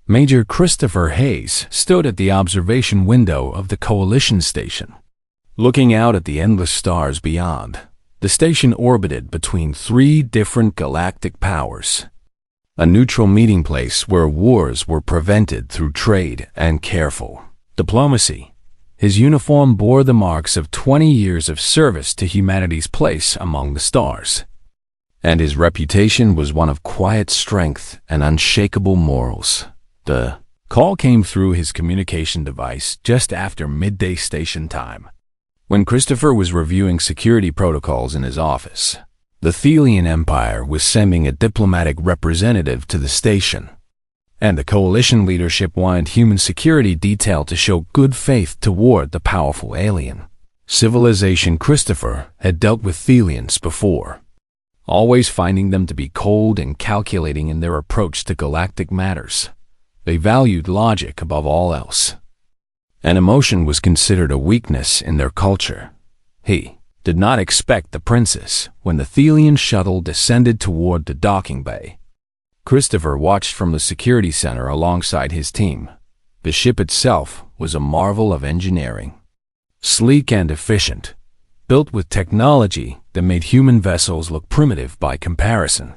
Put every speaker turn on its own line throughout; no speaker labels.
Major Christopher Hayes stood at the observation window of the Coalition station. Looking out at the endless stars beyond, the station orbited between three different galactic powers, a neutral meeting place where wars were prevented through trade and careful diplomacy. His uniform bore the marks of 20 years of service to humanity's place among the stars, and his reputation was one of quiet strength and unshakable morals. The call came through his communication device just after midday station time. When Christopher was reviewing security protocols in his office, the Thelian Empire was sending a diplomatic representative to the station, and the Coalition leadership wanted human security detail to show good faith toward the powerful alien civilization. Christopher had dealt with Thelians before, always finding them to be cold and calculating in their approach to galactic matters. They valued logic above all else, and emotion was considered a weakness in their culture. He did not expect the princess when the Thelian shuttle descended toward the docking bay. Christopher watched from the security center alongside his team. The ship itself was a marvel of engineering, sleek and efficient, built with technology that made human vessels look primitive by comparison.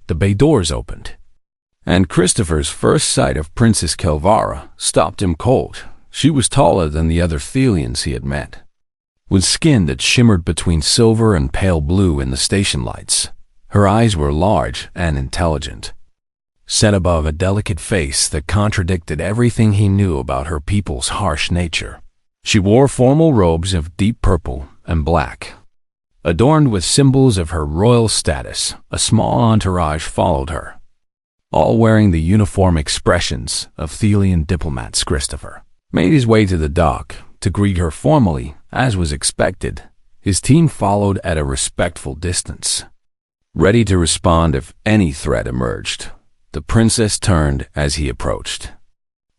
The bay doors opened, and Christopher's first sight of Princess Kelvara stopped him cold. She was taller than the other Thelians he had met, with skin that shimmered between silver and pale blue in the station lights. Her eyes were large and intelligent, set above a delicate face that contradicted everything he knew about her people's harsh nature. She wore formal robes of deep purple and black, adorned with symbols of her royal status. A small entourage followed her, all wearing the uniform expressions of Thelian diplomats. Christopher made his way to the dock to greet her formally, as was expected. His team followed at a respectful distance, ready to respond if any threat emerged. The princess turned as he approached,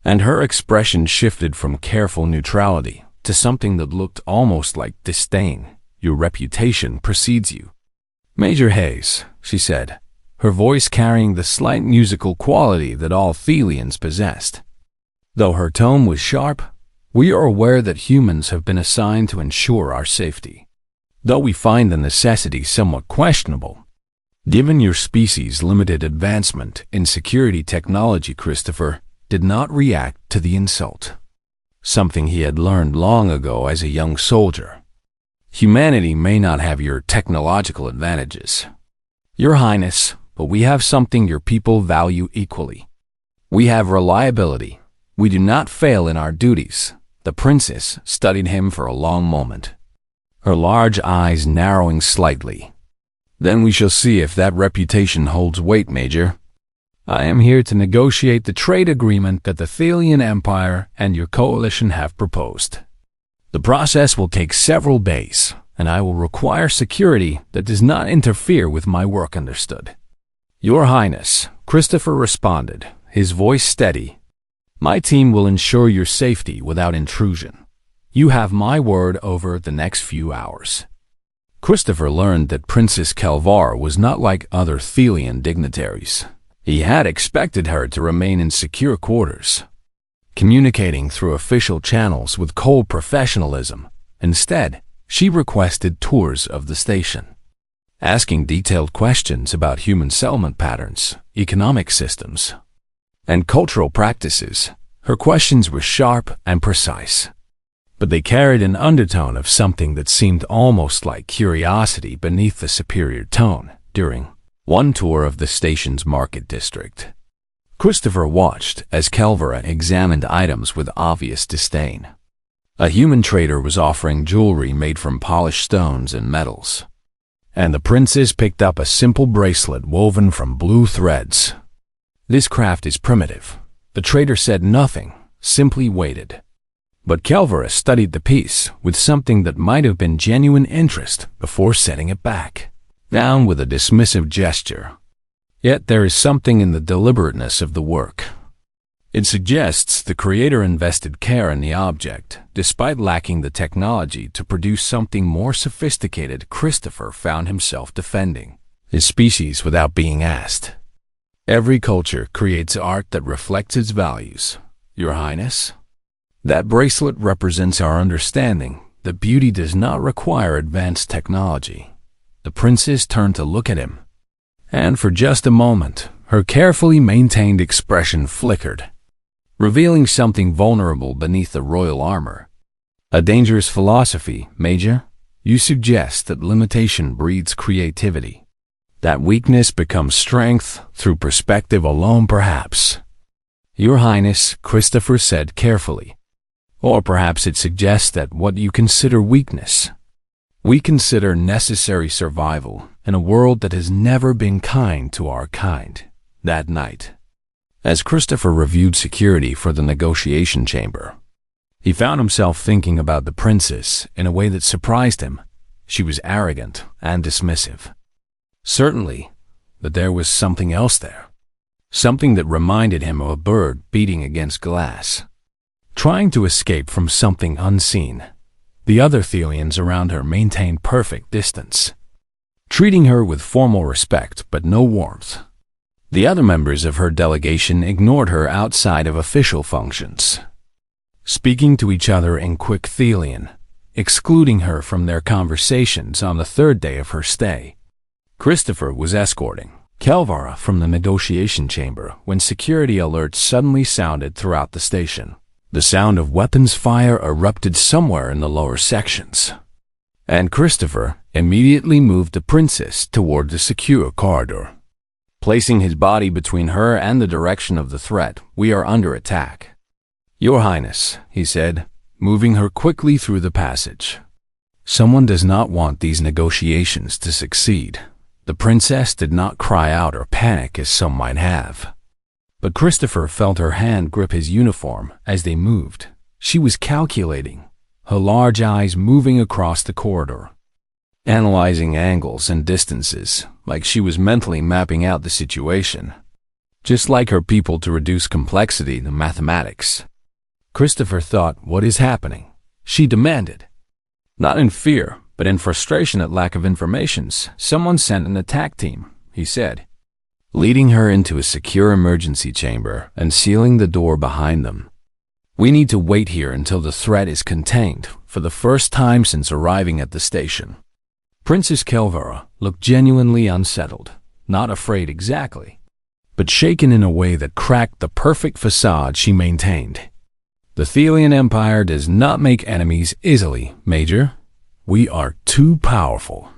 and her expression shifted from careful neutrality to something that looked almost like disdain. "Your reputation precedes you, Major Hayes," she said, her voice carrying the slight musical quality that all Thelians possessed. Though her tone was sharp, "We are aware that humans have been assigned to ensure our safety, though we find the necessity somewhat questionable, given your species' limited advancement in security technology." Christopher did not react to the insult, something he had learned long ago as a young soldier. "Humanity may not have your technological advantages, Your Highness, but we have something your people value equally. We have reliability. We do not fail in our duties." The princess studied him for a long moment, her large eyes narrowing slightly. "Then we shall see if that reputation holds weight, Major. I am here to negotiate the trade agreement that the Thelian Empire and your coalition have proposed. The process will take several days, and I will require security that does not interfere with my work. Understood?" "Your Highness," Christopher responded, his voice steady. "My team will ensure your safety without intrusion. You have my word over the next few hours." Christopher learned that Princess Kelvara was not like other Thelian dignitaries. He had expected her to remain in secure quarters, communicating through official channels with cold professionalism. Instead, she requested tours of the station, asking detailed questions about human settlement patterns, economic systems, and cultural practices. Her questions were sharp and precise, but they carried an undertone of something that seemed almost like curiosity beneath the superior tone. During one tour of the station's market district, Christopher watched as Kelvara examined items with obvious disdain. A human trader was offering jewelry made from polished stones and metals, and the princess picked up a simple bracelet woven from blue threads. "This craft is primitive." The trader said nothing, simply waited. But Kelvara studied the piece with something that might have been genuine interest before setting it back down with a dismissive gesture. Yet there is something in the deliberateness of the work. It suggests the creator invested care in the object, despite lacking the technology to produce something more sophisticated. Christopher found himself defending his species without being asked. Every culture creates art that reflects its values, Your Highness. That bracelet represents our understanding that beauty does not require advanced technology. The princess turned to look at him, and for just a moment, her carefully maintained expression flickered, revealing something vulnerable beneath the royal armor. A dangerous philosophy, Major. You suggest that limitation breeds creativity. That weakness becomes strength through perspective alone, perhaps. Your Highness, Christopher said carefully. Or perhaps it suggests that what you consider weakness, we consider necessary survival in a world that has never been kind to our kind. That night, as Christopher reviewed security for the negotiation chamber, he found himself thinking about the princess in a way that surprised him. She was arrogant and dismissive. Certainly, but there was something else there. Something that reminded him of a bird beating against glass, trying to escape from something unseen. The other Thelians around her maintained perfect distance, treating her with formal respect but no warmth. The other members of her delegation ignored her outside of official functions, speaking to each other in quick Thelian, excluding her from their conversations on the third day of her stay. Christopher was escorting Kelvara from the negotiation chamber when security alerts suddenly sounded throughout the station. The sound of weapons fire erupted somewhere in the lower sections, and Christopher immediately moved the princess toward the secure corridor. Placing his body between her and the direction of the threat, "We are under attack." "Your Highness," he said, moving her quickly through the passage. Someone does not want these negotiations to succeed. The princess did not cry out or panic as some might have, but Christopher felt her hand grip his uniform as they moved. She was calculating, her large eyes moving across the corridor, analyzing angles and distances, like she was mentally mapping out the situation, just like her people to reduce complexity to mathematics. Christopher thought, "What is happening?" she demanded. Not in fear, but in frustration at lack of informations. "Someone sent an attack team," he said, leading her into a secure emergency chamber and sealing the door behind them. "We need to wait here until the threat is contained." For the first time since arriving at the station, Princess Kelvara looked genuinely unsettled, not afraid exactly, but shaken in a way that cracked the perfect facade she maintained. "The Thelian Empire does not make enemies easily, Major. We are too powerful.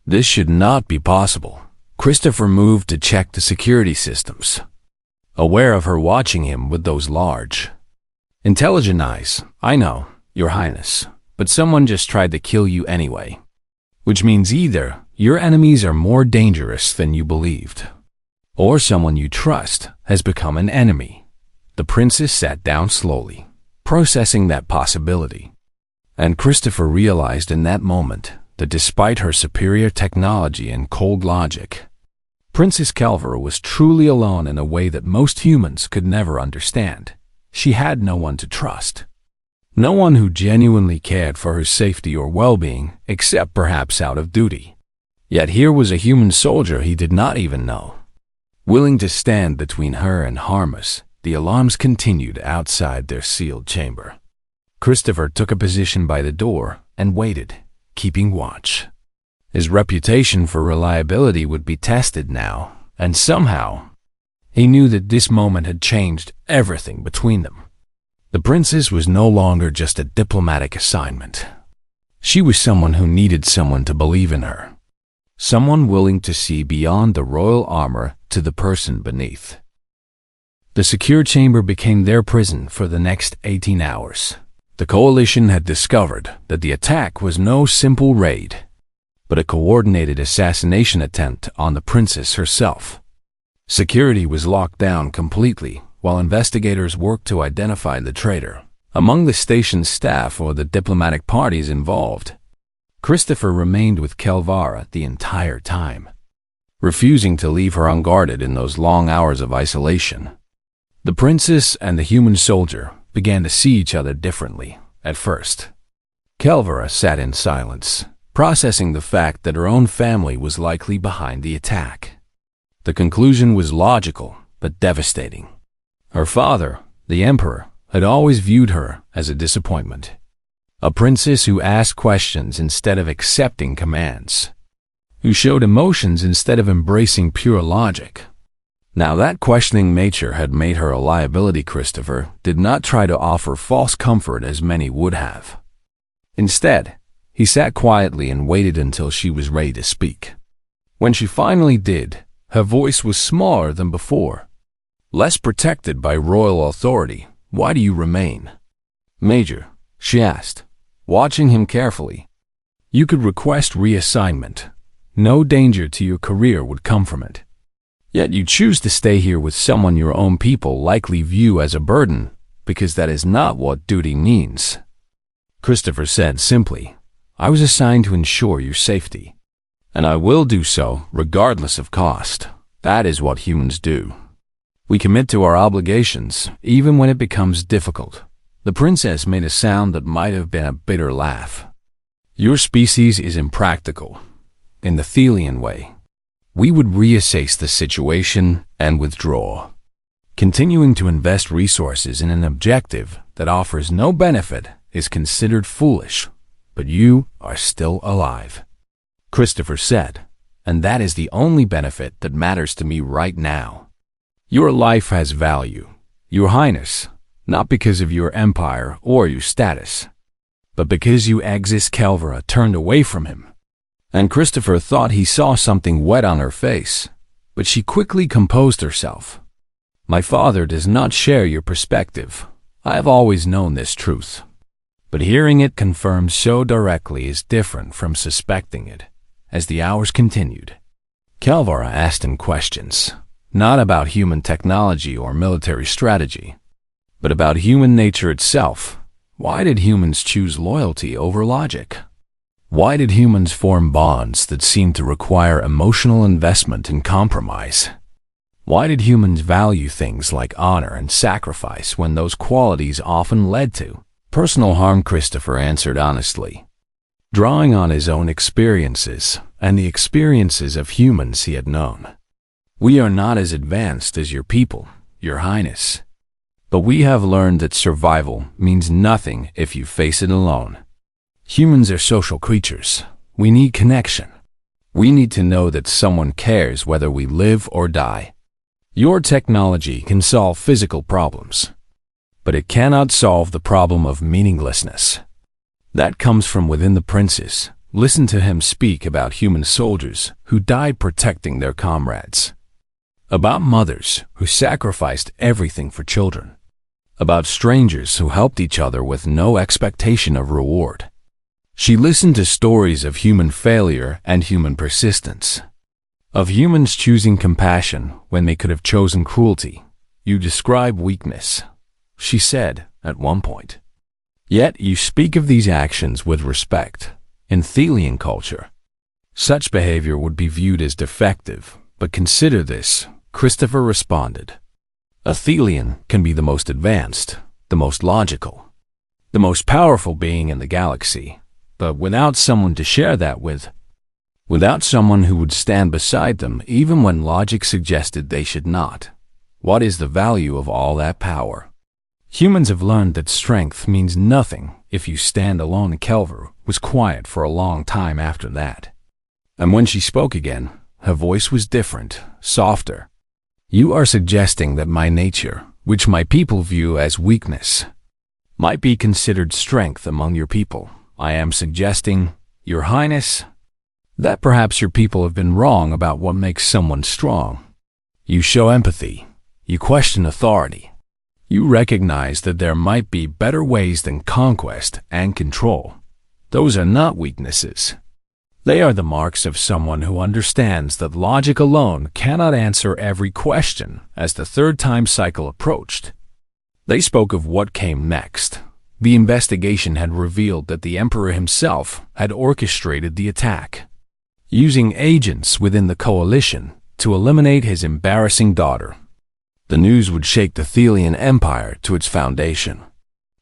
This should not be possible." Christopher moved to check the security systems, aware of her watching him with those large, intelligent eyes. "I know, Your Highness, but someone just tried to kill you anyway. Which means either your enemies are more dangerous than you believed, or someone you trust has become an enemy." The princess sat down slowly, processing that possibility. And Christopher realized in that moment that despite her superior technology and cold logic, Princess Kelvara was truly alone in a way that most humans could never understand. She had no one to trust. No one who genuinely cared for her safety or well-being, except perhaps out of duty. Yet here was a human soldier he did not even know, willing to stand between her and Harmus. The alarms continued outside their sealed chamber. Christopher took a position by the door and waited, keeping watch. His reputation for reliability would be tested now, and somehow, he knew that this moment had changed everything between them. The princess was no longer just a diplomatic assignment. She was someone who needed someone to believe in her, someone willing to see beyond the royal armor to the person beneath. The secure chamber became their prison for the next 18 hours. The coalition had discovered that the attack was no simple raid, but a coordinated assassination attempt on the princess herself. Security was locked down completely while investigators worked to identify the traitor. Among the station's staff or the diplomatic parties involved, Christopher remained with Kelvara the entire time, refusing to leave her unguarded in those long hours of isolation. The princess and the human soldier began to see each other differently at first. Kelvara sat in silence, processing the fact that her own family was likely behind the attack. The conclusion was logical, but devastating. Her father, the emperor, had always viewed her as a disappointment. A princess who asked questions instead of accepting commands, who showed emotions instead of embracing pure logic. Now that questioning nature had made her a liability. Christopher did not try to offer false comfort as many would have. Instead, he sat quietly and waited until she was ready to speak. When she finally did, her voice was smaller than before. Less protected by royal authority. Why do you remain? Major, she asked, watching him carefully. You could request reassignment. No danger to your career would come from it. Yet you choose to stay here with someone your own people likely view as a burden, because that is not what duty means. Christopher said simply, I was assigned to ensure your safety, and I will do so regardless of cost. That is what humans do. We commit to our obligations, even when it becomes difficult. The princess made a sound that might have been a bitter laugh. Your species is impractical. In the Thelian way, we would reassess the situation and withdraw. Continuing to invest resources in an objective that offers no benefit is considered foolish, but you are still alive, Christopher said, and that is the only benefit that matters to me right now. Your life has value, Your Highness, not because of your empire or your status, but because you exist. Kelvera turned away from him, and Christopher thought he saw something wet on her face, but she quickly composed herself. My father does not share your perspective. I have always known this truth, but hearing it confirmed so directly is different from suspecting it. As the hours continued, Kelvera asked him questions, not about human technology or military strategy, but about human nature itself. Why did humans choose loyalty over logic? Why did humans form bonds that seemed to require emotional investment and compromise? Why did humans value things like honor and sacrifice when those qualities often led to personal harm? Christopher answered honestly, drawing on his own experiences and the experiences of humans he had known. We are not as advanced as your people, Your Highness, but we have learned that survival means nothing if you face it alone. Humans are social creatures. We need connection. We need to know that someone cares whether we live or die. Your technology can solve physical problems, but it cannot solve the problem of meaninglessness. That comes from within the princess. Listen to him speak about human soldiers who died protecting their comrades, about mothers who sacrificed everything for children, about strangers who helped each other with no expectation of reward. She listened to stories of human failure and human persistence, of humans choosing compassion when they could have chosen cruelty. You describe weakness, she said at one point. Yet you speak of these actions with respect. In Thelian culture, such behavior would be viewed as defective, but consider this, Christopher responded. A Thelian can be the most advanced, the most logical, the most powerful being in the galaxy, but without someone to share that with, without someone who would stand beside them even when logic suggested they should not, what is the value of all that power? Humans have learned that strength means nothing if you stand alone. Kelvera was quiet for a long time after that, and when she spoke again, her voice was different, softer. You are suggesting that my nature, which my people view as weakness, might be considered strength among your people. I am suggesting, Your Highness, that perhaps your people have been wrong about what makes someone strong. You show empathy. You question authority. You recognize that there might be better ways than conquest and control. Those are not weaknesses. They are the marks of someone who understands that logic alone cannot answer every question. As the third-time cycle approached, they spoke of what came next. The investigation had revealed that the Emperor himself had orchestrated the attack, using agents within the coalition to eliminate his embarrassing daughter. The news would shake the Thelian Empire to its foundation.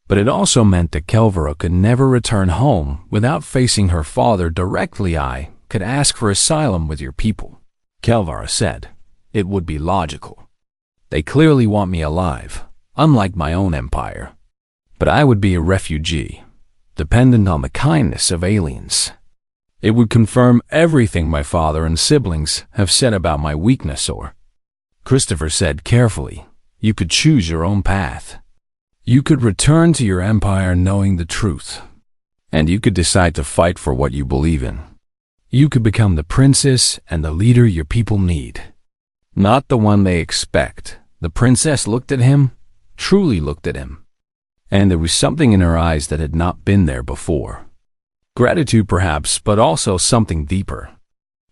But it also meant that Kelvera could never return home without facing her father directly. I could ask for asylum with your people, Kelvera said. it would be logical. They clearly want me alive, unlike my own empire. But I would be a refugee, dependent on the kindness of aliens. It would confirm everything my father and siblings have said about my weakness or, Christopher said carefully, you could choose your own path. You could return to your empire knowing the truth. And you could decide to fight for what you believe in. You could become the princess and the leader your people need. Not the one they expect. The princess looked at him, truly looked at him. And there was something in her eyes that had not been there before. Gratitude perhaps, but also something deeper.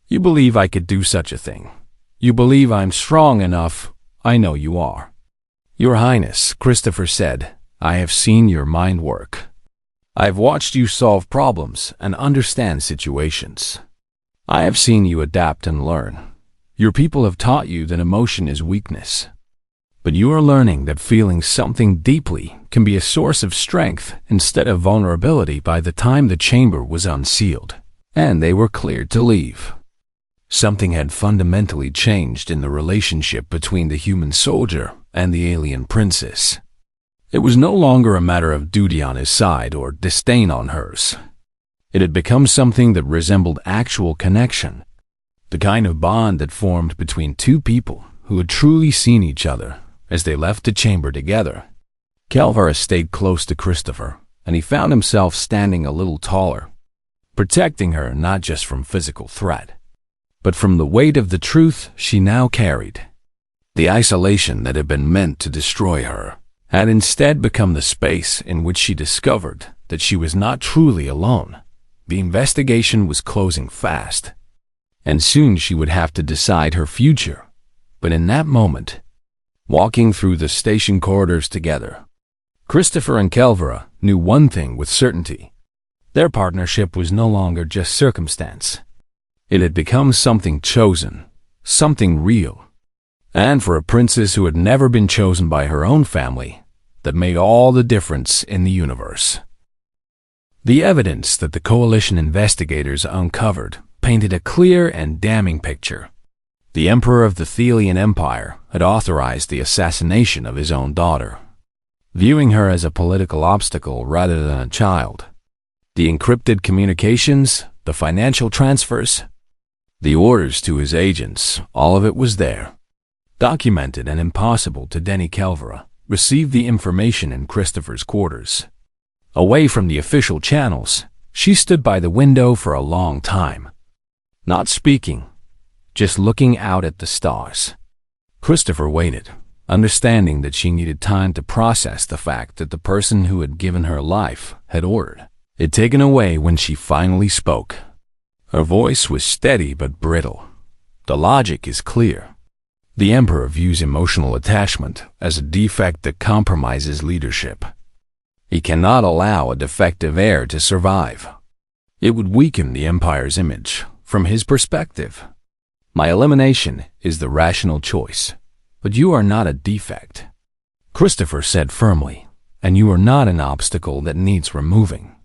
You believe I could do such a thing. You believe I'm strong enough. I know you are. Your Highness, Christopher said, I have seen your mind work. I've watched you solve problems and understand situations. I have seen you adapt and learn. Your people have taught you that emotion is weakness. But you are learning that feeling something deeply can be a source of strength instead of vulnerability by the time the chamber was unsealed, and they were cleared to leave. Something had fundamentally changed in the relationship between the human soldier and the alien princess. It was no longer a matter of duty on his side or disdain on hers. It had become something that resembled actual connection, the kind of bond that formed between two people who had truly seen each other as they left the chamber together. Kelvara stayed close to Christopher, and he found himself standing a little taller, protecting her not just from physical threat, but from the weight of the truth she now carried. The isolation that had been meant to destroy her had instead become the space in which she discovered that she was not truly alone. The investigation was closing fast, and soon she would have to decide her future. But in that moment, walking through the station corridors together, Christopher and Kelvara knew one thing with certainty. Their partnership was no longer just circumstance. It had become something chosen, something real. And for a princess who had never been chosen by her own family, that made all the difference in the universe. The evidence that the Coalition investigators uncovered painted a clear and damning picture. The Emperor of the Thelian Empire had authorized the assassination of his own daughter, viewing her as a political obstacle rather than a child. The encrypted communications, the financial transfers, the orders to his agents, all of it was there. Documented and impossible to Denny Kelvara, received the information in Christopher's quarters. Away from the official channels, she stood by the window for a long time, not speaking, just looking out at the stars. Christopher waited, understanding that she needed time to process the fact that the person who had given her life had ordered it taken away when she finally spoke. Her voice was steady but brittle. The logic is clear. The Emperor views emotional attachment as a defect that compromises leadership. He cannot allow a defective heir to survive. It would weaken the Empire's image, from his perspective. My elimination is the rational choice, but you are not a defect, Christopher said firmly, and you are not an obstacle that needs removing.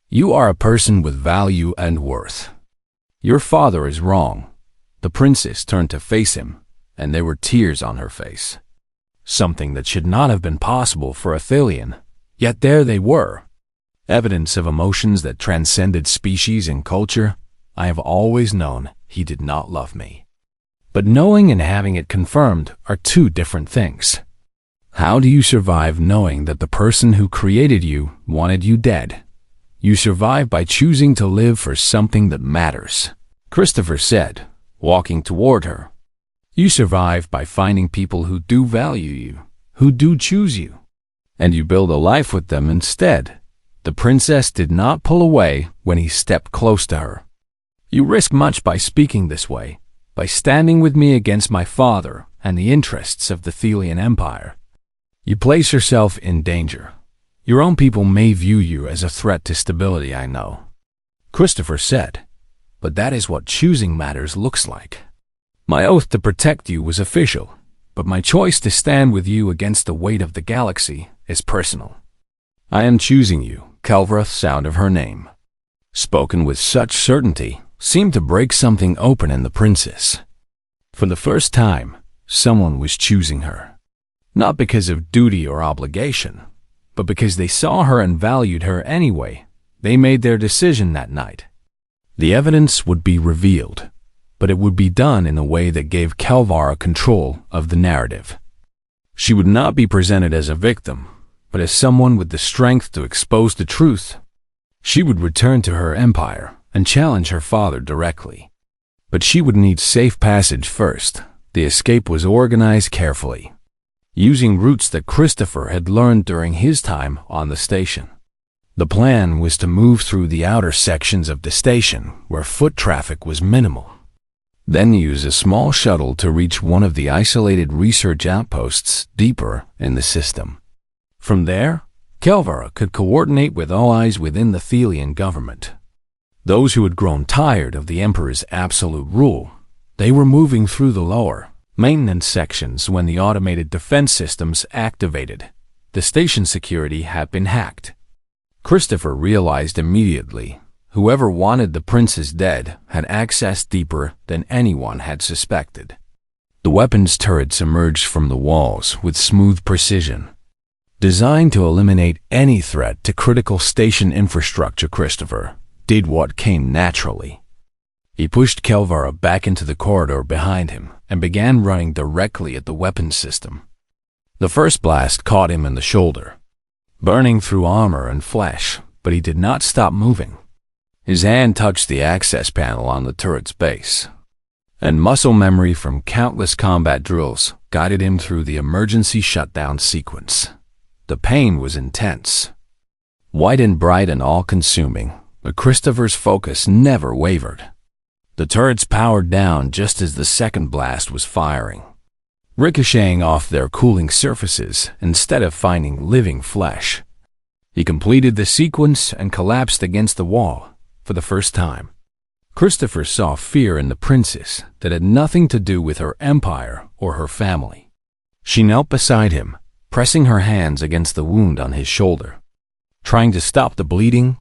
You are a person with value and worth. Your father is wrong. The princess turned to face him, and there were tears on her face. Something that should not have been possible for a Thelian, yet there they were. Evidence of emotions that transcended species and culture. I have always known he did not love me. But knowing and having it confirmed are two different things. How do you survive knowing that the person who created you wanted you dead? You survive by choosing to live for something that matters, Christopher said, walking toward her. You survive by finding people who do value you, who do choose you, and you build a life with them instead. The princess did not pull away when he stepped close to her. You risk much by speaking this way, by standing with me against my father and the interests of the Thelian Empire. You place yourself in danger. Your own people may view you as a threat to stability, I know, Christopher said, but that is what choosing matters looks like. My oath to protect you was official, but my choice to stand with you against the weight of the galaxy is personal. I am choosing you. Kelvara's sound of her name, spoken with such certainty, seemed to break something open in the princess. For the first time, Someone was choosing her. Not because of duty or obligation, but because they saw her and valued her anyway. They made their decision that night. The evidence would be revealed, but it would be done in a way that gave Kelvara control of the narrative. She would not be presented as a victim, but as someone with the strength to expose the truth. She would return to her empire and challenge her father directly. But she would need safe passage first. The escape was organized carefully, using routes that Christopher had learned during his time on the station. The plan was to move through the outer sections of the station where foot traffic was minimal, then use a small shuttle to reach one of the isolated research outposts deeper in the system. From there, Kelvara could coordinate with all eyes within the Thelian government. Those who had grown tired of the Emperor's absolute rule, they were moving through the lower, maintenance sections when the automated defense systems activated. The station security had been hacked. Christopher realized immediately whoever wanted the princess dead had access deeper than anyone had suspected. The weapons turrets emerged from the walls with smooth precision, designed to eliminate any threat to critical station infrastructure. Christopher did what came naturally. He pushed Kelvara back into the corridor behind him and began running directly at the weapons system. The first blast caught him in the shoulder, burning through armor and flesh, but he did not stop moving. His hand touched the access panel on the turret's base, and muscle memory from countless combat drills guided him through the emergency shutdown sequence. The pain was intense, white and bright and all-consuming, but Christopher's focus never wavered. The turrets powered down just as the second blast was firing, ricocheting off their cooling surfaces instead of finding living flesh. He completed the sequence and collapsed against the wall for the first time. Christopher saw fear in the princess that had nothing to do with her empire or her family. She knelt beside him, pressing her hands against the wound on his shoulder, trying to stop the bleeding.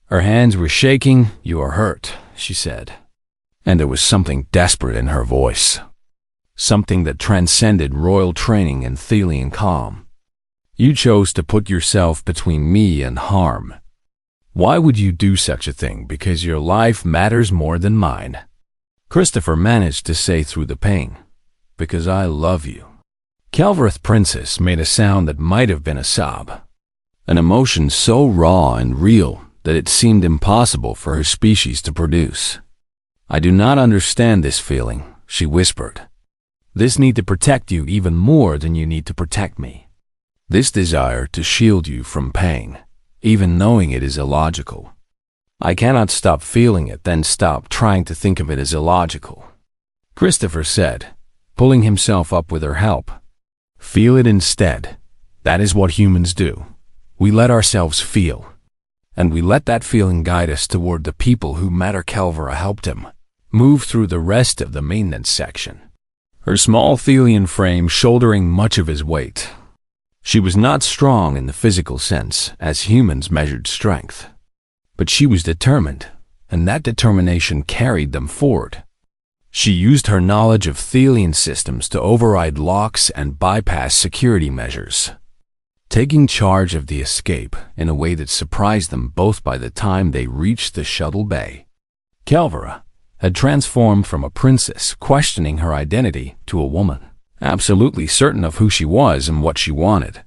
Her hands were shaking. "You are hurt," she said, and there was something desperate in her voice. Something that transcended royal training and Thelian calm. "You chose to put yourself between me and harm. Why would you do such a thing? Because your life matters more than mine." Christopher managed to say through the pain, "Because I love you." Kelvara's princess made a sound that might have been a sob, an emotion so raw and real that it seemed impossible for her species to produce. "I do not understand this feeling," she whispered. "This need to protect you even more than you need to protect me. This desire to shield you from pain, even knowing it is illogical. I cannot stop feeling it, then stop trying to think of it as illogical," Christopher said, pulling himself up with her help. "Feel it instead. That is what humans do. We let ourselves feel, and we let that feeling guide us toward the people who matter." Kelvara helped him move through the rest of the maintenance section, her small Thelian frame shouldering much of his weight. She was not strong in the physical sense, as humans measured strength, but she was determined, and that determination carried them forward. She used her knowledge of Thelian systems to override locks and bypass security measures, taking charge of the escape in a way that surprised them both by the time they reached the shuttle bay. Kelvara had transformed from a princess questioning her identity to a woman, absolutely certain of who she was and what she wanted.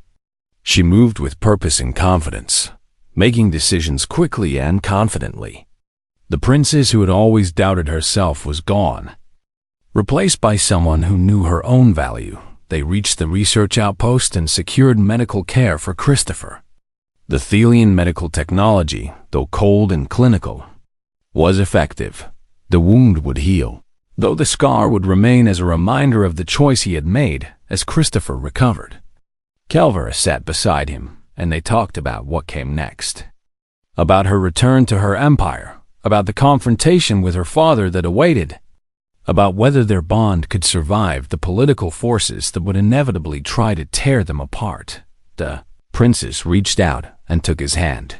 She moved with purpose and confidence, making decisions quickly and confidently. The princess who had always doubted herself was gone, replaced by someone who knew her own value. They reached the research outpost and secured medical care for Christopher. The Thelian medical technology, though cold and clinical, was effective. The wound would heal, though the scar would remain as a reminder of the choice he had made as Christopher recovered. Kelvara sat beside him, and they talked about what came next. About her return to her empire, about the confrontation with her father that awaited, about whether their bond could survive the political forces that would inevitably try to tear them apart. The princess reached out and took his hand,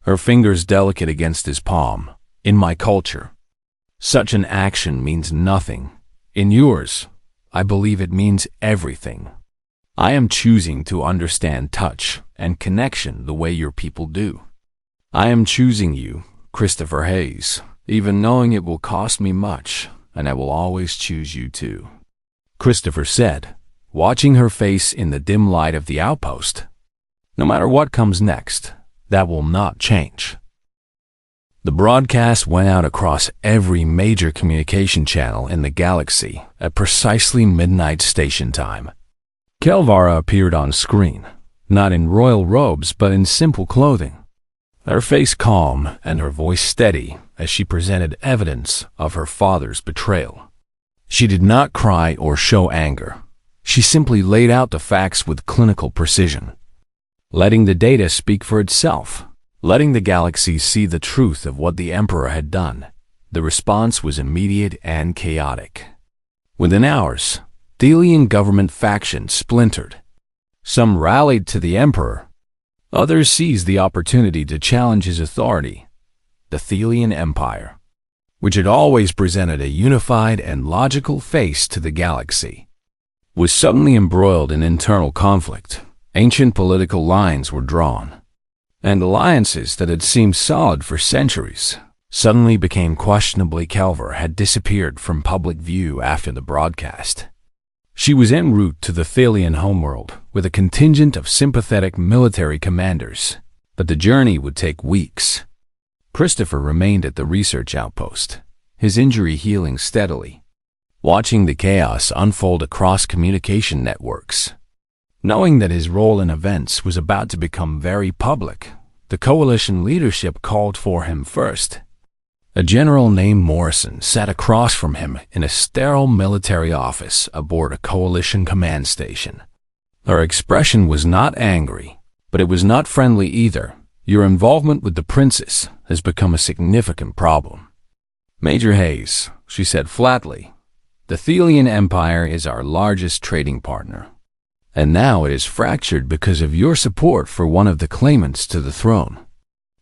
her fingers delicate against his palm. "In my culture, such an action means nothing. In yours, I believe it means everything. I am choosing to understand touch and connection the way your people do. I am choosing you, Christopher Hayes, even knowing it will cost me much, and I will always choose you too. Christopher said, watching her face in the dim light of the outpost. No matter what comes next, that will not change. The broadcast went out across every major communication channel in the galaxy at precisely midnight station time. Kelvara appeared on screen, not in royal robes but in simple clothing, her face calm and her voice steady as she presented evidence of her father's betrayal. She did not cry or show anger. She simply laid out the facts with clinical precision, letting the data speak for itself, letting the galaxy see the truth of what the Emperor had done. The response was immediate and chaotic. Within hours, Thelian government factions splintered. Some rallied to the Emperor. Others seized the opportunity to challenge his authority. The Thelian Empire, which had always presented a unified and logical face to the galaxy, was suddenly embroiled in internal conflict. Ancient political lines were drawn, and alliances that had seemed solid for centuries suddenly became questionably. Kelvar had disappeared from public view after the broadcast. She was en route to the Thelian homeworld with a contingent of sympathetic military commanders, but the journey would take weeks. Christopher remained at the research outpost, his injury healing steadily, watching the chaos unfold across communication networks. Knowing that his role in events was about to become very public, the coalition leadership called for him first. A general named Morrison sat across from him in a sterile military office aboard a coalition command station. Her expression was not angry, but it was not friendly either. Your involvement with the princess has become a significant problem. Major Hayes, she said flatly, the Thelian Empire is our largest trading partner, and now it is fractured because of your support for one of the claimants to the throne.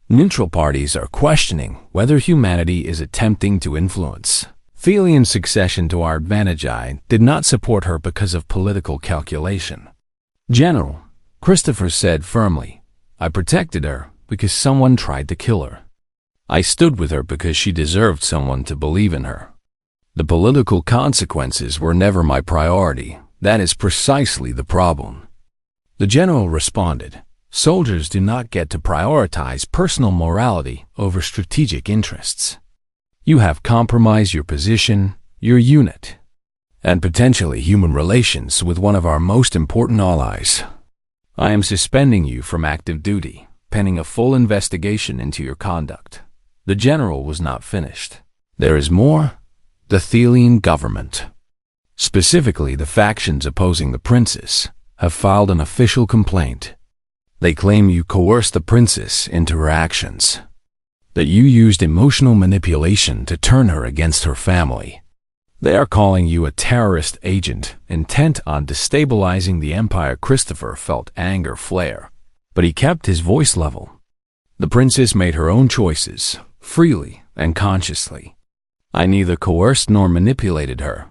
Neutral parties are questioning whether humanity is attempting to influence Thelian's succession to our advantage. I did not support her because of political calculation. General, Christopher said firmly, I protected her because someone tried to kill her. I stood with her because she deserved someone to believe in her. The political consequences were never my priority. That is precisely the problem. The general responded, soldiers do not get to prioritize personal morality over strategic interests. You have compromised your position, your unit, and potentially human relations with one of our most important allies. I am suspending you from active duty, pending a full investigation into your conduct. The general was not finished. There is more. The Thelian government, specifically the factions opposing the princess, have filed an official complaint. They claim you coerced the princess into her actions, that you used emotional manipulation to turn her against her family. They are calling you a terrorist agent intent on destabilizing the empire. Christopher felt anger flare, but he kept his voice level. The princess made her own choices, freely and consciously. I neither coerced nor manipulated her.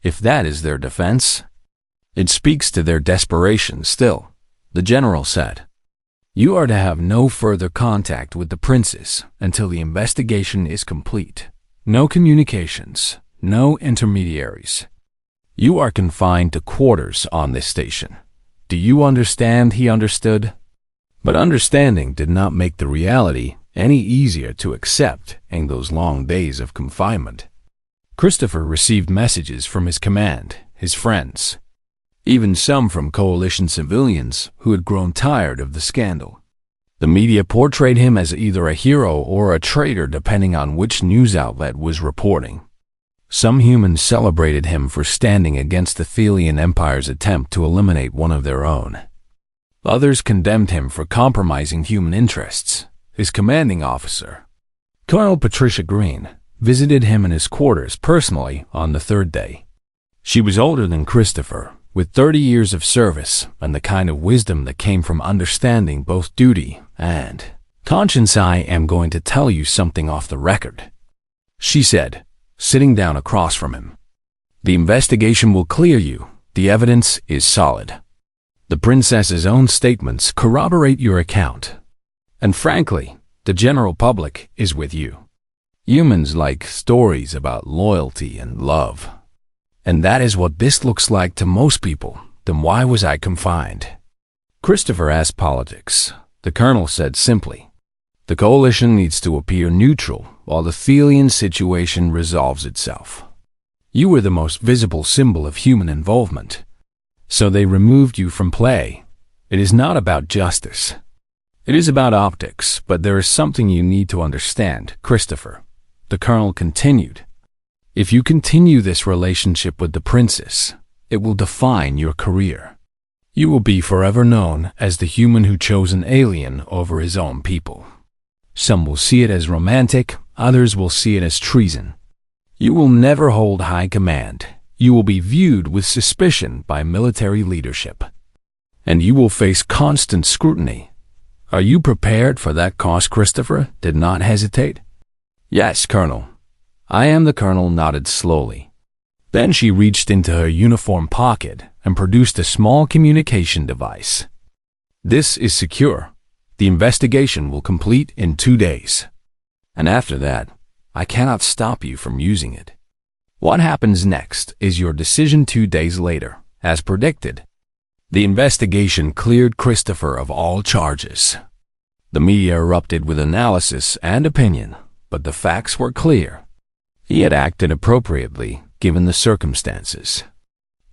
If that is their defense, it speaks to their desperation still, the general said. You are to have no further contact with the princess until the investigation is complete. No communications, no intermediaries. You are confined to quarters on this station. Do you understand? He understood. But understanding did not make the reality any easier to accept in those long days of confinement. Christopher received messages from his command, his friends, even some from coalition civilians who had grown tired of the scandal. The media portrayed him as either a hero or a traitor depending on which news outlet was reporting. Some humans celebrated him for standing against the Thelian Empire's attempt to eliminate one of their own. Others condemned him for compromising human interests. His commanding officer, Colonel Patricia Green, visited him in his quarters personally on the third day. She was older than Christopher, with 30 years of service and the kind of wisdom that came from understanding both duty and conscience. I am going to tell you something off the record, she said, sitting down across from him. The investigation will clear you. The evidence is solid. The princess's own statements corroborate your account. And frankly, the general public is with you. Humans like stories about loyalty and love. And that is what this looks like to most people. Then why was I confined? Christopher asked politics. The colonel said simply, the coalition needs to appear neutral while the Thelian situation resolves itself. You were the most visible symbol of human involvement. So they removed you from play. It is not about justice. It is about optics, but there is something you need to understand, Christopher. The colonel continued. If you continue this relationship with the princess, it will define your career. You will be forever known as the human who chose an alien over his own people. Some will see it as romantic, others will see it as treason. You will never hold high command. You will be viewed with suspicion by military leadership. And you will face constant scrutiny. Are you prepared for that cost? Christopher did not hesitate. Yes, Colonel. I am. The colonel nodded slowly. Then she reached into her uniform pocket and produced a small communication device. This is secure. The investigation will complete in 2 days. And after that, I cannot stop you from using it. What happens next is your decision 2 days later, as predicted. The investigation cleared Christopher of all charges. The media erupted with analysis and opinion, but the facts were clear. He had acted appropriately, given the circumstances.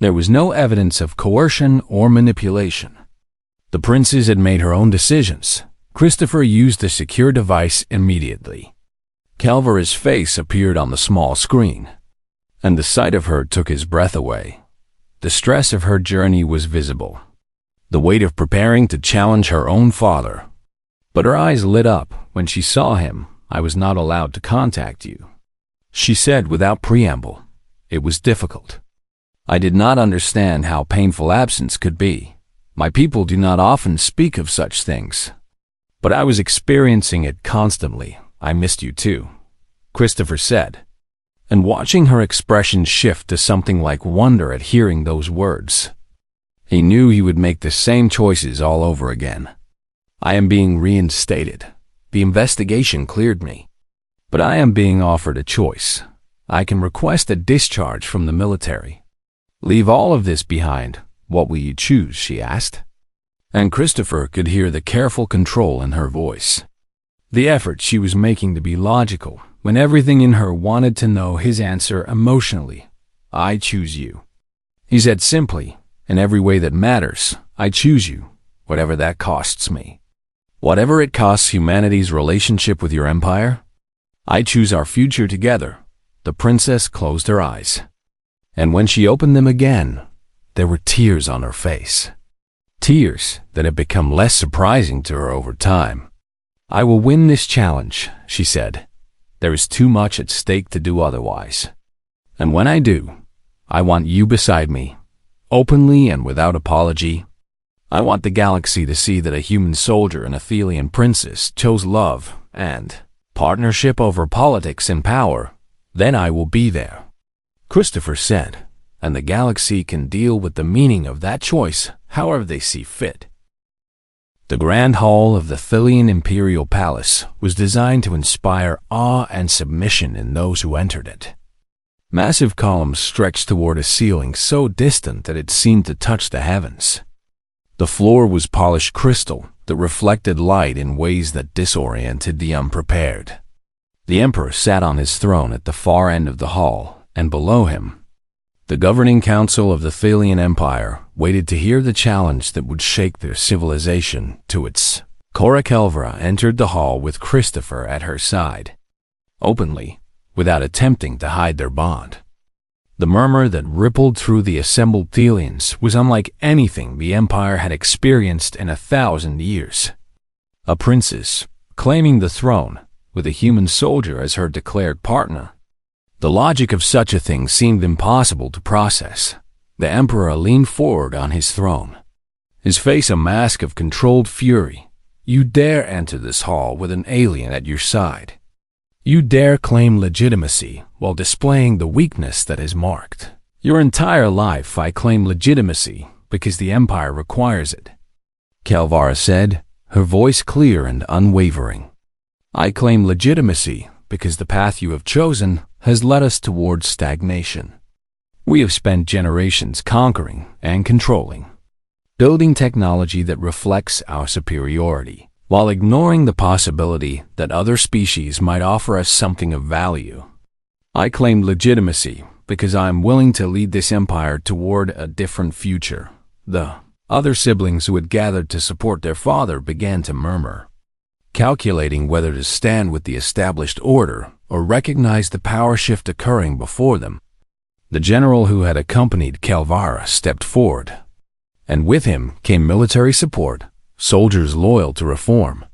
There was no evidence of coercion or manipulation. The princess had made her own decisions. Christopher used the secure device immediately. Calvara's face appeared on the small screen, and the sight of her took his breath away. The stress of her journey was visible, the weight of preparing to challenge her own father. But her eyes lit up when she saw him. I was not allowed to contact you, she said without preamble. It was difficult. I did not understand how painful absence could be. My people do not often speak of such things. But I was experiencing it constantly. I missed you too, Christopher said. And watching her expression shift to something like wonder at hearing those words, he knew he would make the same choices all over again. I am being reinstated. The investigation cleared me. But I am being offered a choice. I can request a discharge from the military. Leave all of this behind. What will you choose? She asked. And Christopher could hear the careful control in her voice. The effort she was making to be logical, when everything in her wanted to know his answer emotionally. I choose you. He said simply, in every way that matters, I choose you, whatever that costs me. Whatever it costs humanity's relationship with your empire, I choose our future together. The princess closed her eyes. And when she opened them again, there were tears on her face. Tears that had become less surprising to her over time. I will win this challenge, she said. There is too much at stake to do otherwise. And when I do, I want you beside me, openly and without apology. I want the galaxy to see that a human soldier and a Thelian princess chose love and partnership over politics and power. Then I will be there, Christopher said, and the galaxy can deal with the meaning of that choice however they see fit. The Grand Hall of the Thelian Imperial Palace was designed to inspire awe and submission in those who entered it. Massive columns stretched toward a ceiling so distant that it seemed to touch the heavens. The floor was polished crystal that reflected light in ways that disoriented the unprepared. The emperor sat on his throne at the far end of the hall, and below him, the governing council of the Thelian Empire waited to hear the challenge that would shake their civilization to its. Cora Kelvra entered the hall with Christopher at her side, openly, without attempting to hide their bond. The murmur that rippled through the assembled Thelians was unlike anything the Empire had experienced in 1,000 years. A princess, claiming the throne, with a human soldier as her declared partner. The logic of such a thing seemed impossible to process. The Emperor leaned forward on his throne, his face a mask of controlled fury. You dare enter this hall with an alien at your side. You dare claim legitimacy while displaying the weakness that is marked. Your entire life I claim legitimacy because the Empire requires it, Kelvara said, her voice clear and unwavering. I claim legitimacy because the path you have chosen has led us towards stagnation. We have spent generations conquering and controlling, building technology that reflects our superiority, while ignoring the possibility that other species might offer us something of value. I claim legitimacy because I am willing to lead this empire toward a different future. The other siblings who had gathered to support their father began to murmur, calculating whether to stand with the established order or recognize the power shift occurring before them. The general who had accompanied Kelvara stepped forward, and with him came military support, soldiers loyal to reform,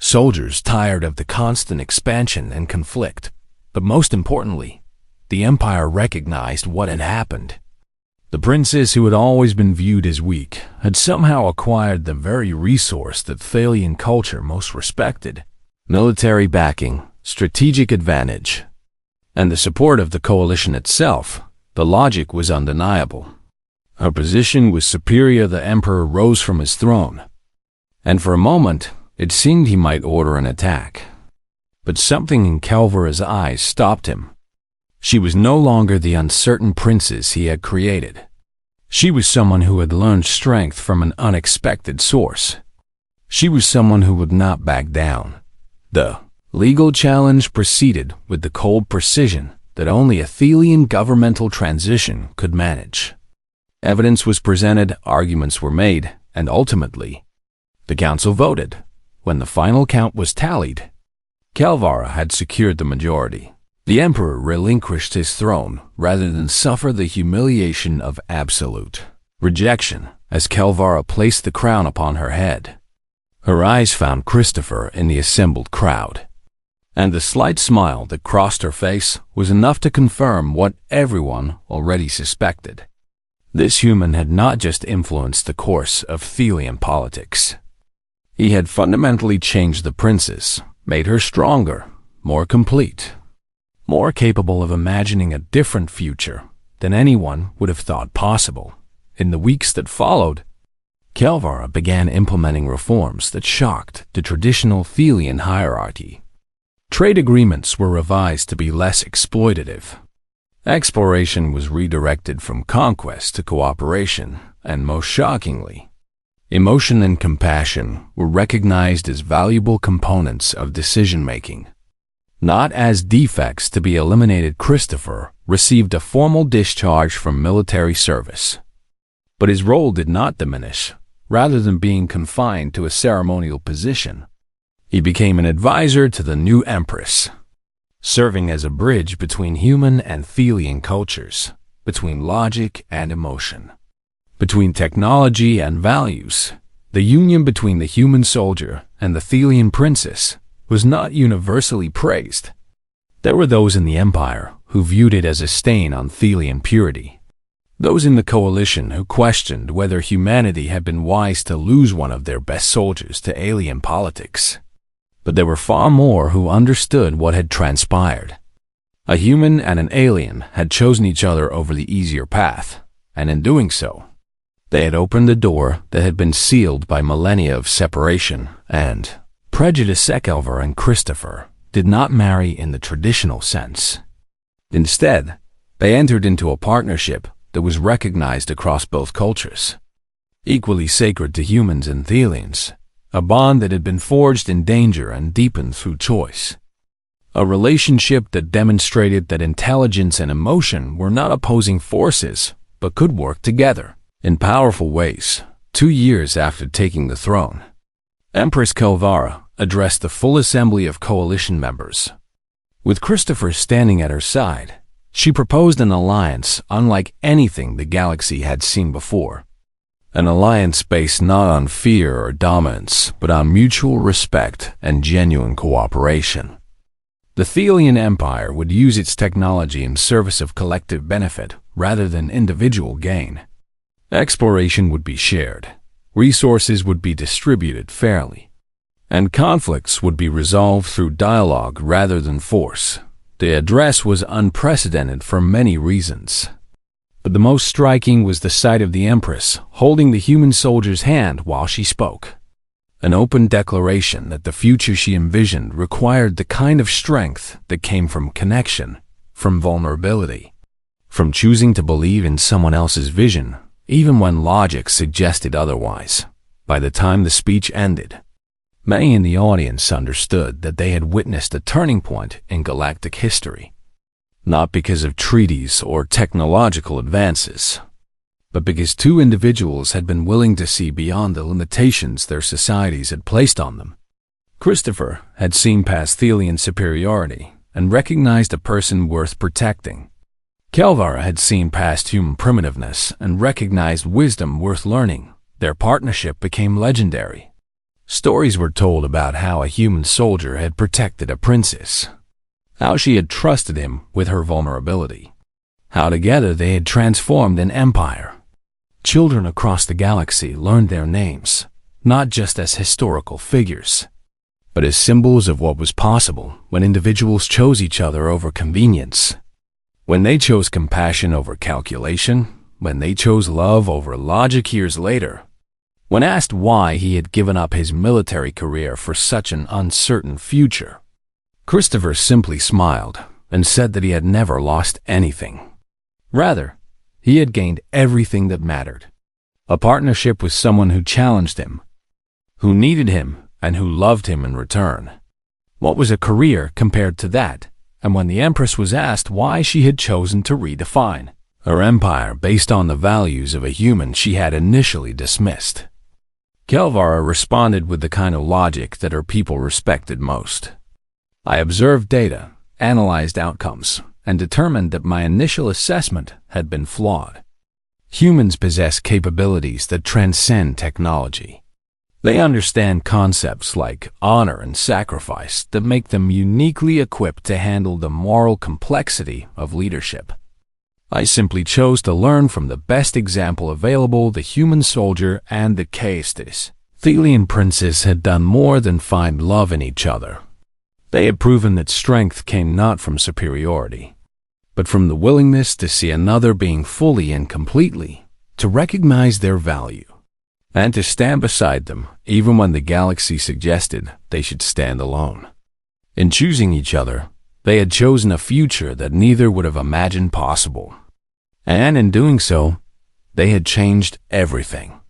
soldiers tired of the constant expansion and conflict, but most importantly, the Empire recognized what had happened. The princess who had always been viewed as weak had somehow acquired the very resource that Thalian culture most respected: military backing, strategic advantage, and the support of the coalition itself. The logic was undeniable. Her position was superior. The Emperor rose from his throne, and for a moment it seemed he might order an attack. But something in Kelvara's eyes stopped him. She was no longer the uncertain princess he had created. She was someone who had learned strength from an unexpected source. She was someone who would not back down. The legal challenge proceeded with the cold precision that only a Thalian governmental transition could manage. Evidence was presented, arguments were made, and ultimately, the council voted. When the final count was tallied, Kelvara had secured the majority. The Emperor relinquished his throne rather than suffer the humiliation of absolute rejection as Kelvara placed the crown upon her head. Her eyes found Christopher in the assembled crowd, and the slight smile that crossed her face was enough to confirm what everyone already suspected. This human had not just influenced the course of Thalian politics. He had fundamentally changed the princess, made her stronger, more complete, more capable of imagining a different future than anyone would have thought possible. In the weeks that followed, Kelvara began implementing reforms that shocked the traditional Thalian hierarchy. Trade agreements were revised to be less exploitative. Exploration was redirected from conquest to cooperation, and most shockingly, emotion and compassion were recognized as valuable components of decision-making, not as defects to be eliminated. Christopher received a formal discharge from military service, but his role did not diminish. Rather than being confined to a ceremonial position, he became an advisor to the new empress, serving as a bridge between human and Thalian cultures, between logic and emotion, between technology and values. The union between the human soldier and the Thalian princess was not universally praised. There were those in the Empire who viewed it as a stain on Thalian purity, those in the coalition who questioned whether humanity had been wise to lose one of their best soldiers to alien politics. But there were far more who understood what had transpired. A human and an alien had chosen each other over the easier path, and in doing so, they had opened the door that had been sealed by millennia of separation and prejudice. Kelvara and Christopher did not marry in the traditional sense. Instead, they entered into a partnership that was recognized across both cultures, equally sacred to humans and Thalians, a bond that had been forged in danger and deepened through choice, a relationship that demonstrated that intelligence and emotion were not opposing forces but could work together in powerful ways. 2 years after taking the throne, Empress Kelvara addressed the full assembly of coalition members. With Christopher standing at her side, she proposed an alliance unlike anything the galaxy had seen before. An alliance based not on fear or dominance, but on mutual respect and genuine cooperation. The Thalian Empire would use its technology in service of collective benefit rather than individual gain. Exploration would be shared, resources would be distributed fairly, and conflicts would be resolved through dialogue rather than force. The address was unprecedented for many reasons. But the most striking was the sight of the Empress holding the human soldier's hand while she spoke. An open declaration that the future she envisioned required the kind of strength that came from connection, from vulnerability, from choosing to believe in someone else's vision, even when logic suggested otherwise. By the time the speech ended, many in the audience understood that they had witnessed a turning point in galactic history, not because of treaties or technological advances, but because two individuals had been willing to see beyond the limitations their societies had placed on them. Christopher had seen past Thelian superiority and recognized a person worth protecting. Kelvara had seen past human primitiveness and recognized wisdom worth learning. Their partnership became legendary. Stories were told about how a human soldier had protected a princess, how she had trusted him with her vulnerability, how together they had transformed an empire. Children across the galaxy learned their names, not just as historical figures, but as symbols of what was possible when individuals chose each other over convenience, when they chose compassion over calculation, when they chose love over logic years later. When asked why he had given up his military career for such an uncertain future, Christopher simply smiled and said that he had never lost anything. Rather, he had gained everything that mattered. A partnership with someone who challenged him, who needed him, and who loved him in return. What was a career compared to that? And when the Empress was asked why she had chosen to redefine her empire based on the values of a human she had initially dismissed, Kelvara responded with the kind of logic that her people respected most. I observed data, analyzed outcomes, and determined that my initial assessment had been flawed. Humans possess capabilities that transcend technology. They understand concepts like honor and sacrifice that make them uniquely equipped to handle the moral complexity of leadership. I simply chose to learn from the best example available, the human soldier and the Caestus. Thelian princes had done more than find love in each other. They had proven that strength came not from superiority, but from the willingness to see another being fully and completely, to recognize their value, and to stand beside them even when the galaxy suggested they should stand alone. In choosing each other, they had chosen a future that neither would have imagined possible. And in doing so, they had changed everything.